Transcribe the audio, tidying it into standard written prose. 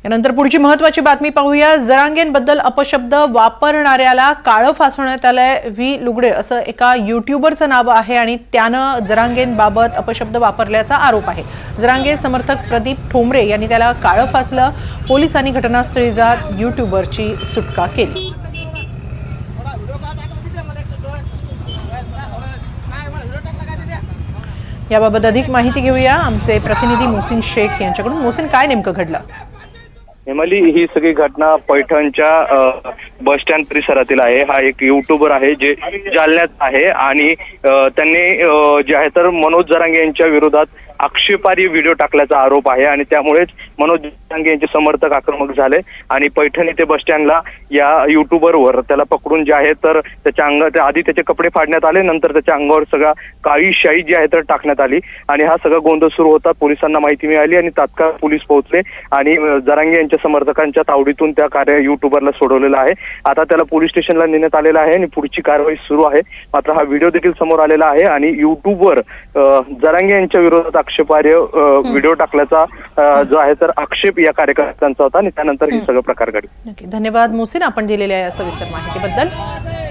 यानंतर पुढची महत्त्वाची बातमी पाहूया। जरांगेंबद्दल अपशब्द वापरणाऱ्याला काळं फासवण्यात आलंय। व्ही लुगडे असं एका यूट्यूबरचं नाव आहे आणि त्यानं जरांगेंबाबत अपशब्द वापरल्याचा आरोप आहे। जरांगे समर्थक प्रदीप ठोंबरे यांनी त्याला काळं फासलं। पोलिसांनी घटनास्थळी जात यूट्यूबरची सुटका केली। याबाबत अधिक माहिती घेऊया आमचे प्रतिनिधी मोहसिन शेख यांच्याकडून। मोहसिन, काय नेमकं घडलं? हेमाली, ही सगळी घटना पैठणच्या बस स्टँड परिसरातील आहे। हा एक युट्यूबर आहे जे जालन्यात आहे आणि त्यांनी जे आहे तर मनोज जरांगे यांच्या विरोधात आक्षेपार्ह व्हिडिओ टाकल्याचा आरोप आहे आणि त्यामुळेच मनोज जरांगे यांचे समर्थक आक्रमक झाले आणि पैठण येथे बस स्टँडला या युट्यूबरवर त्याला पकडून जे आहे तर त्याच्या अंगात आधी त्याचे कपडे फाडण्यात आले, नंतर त्याच्या अंगावर सगळा काळी शाई जी आहे तर टाकण्यात आली आणि हा सगळा गोंधळ सुरू होता। पोलिसांना माहिती मिळाली आणि तात्काळ पोलीस पोहोचले आणि जरांगे यांच्या समर्थकांच्या तावडीतून त्या युट्यूबरला सोडवलेला आहे। आता त्याला पोलीस स्टेशनला नेण्यात आलेला आहे आणि पुढची कारवाई सुरू आहे। मात्र हा व्हिडिओ देखील समोर आलेला आहे आणि युट्यूबवर जरांगे यांच्या विरोधात आक्षेपार्ह व्हिडिओ टाकल्याचा जो आहे तर आक्षेप या कार्यकर्त्यांचा होता आणि त्यानंतर हे सगळं प्रकार घडले। धन्यवाद मोहसिन, आपण दिलेल्या या सविस्तर माहितीबद्दल।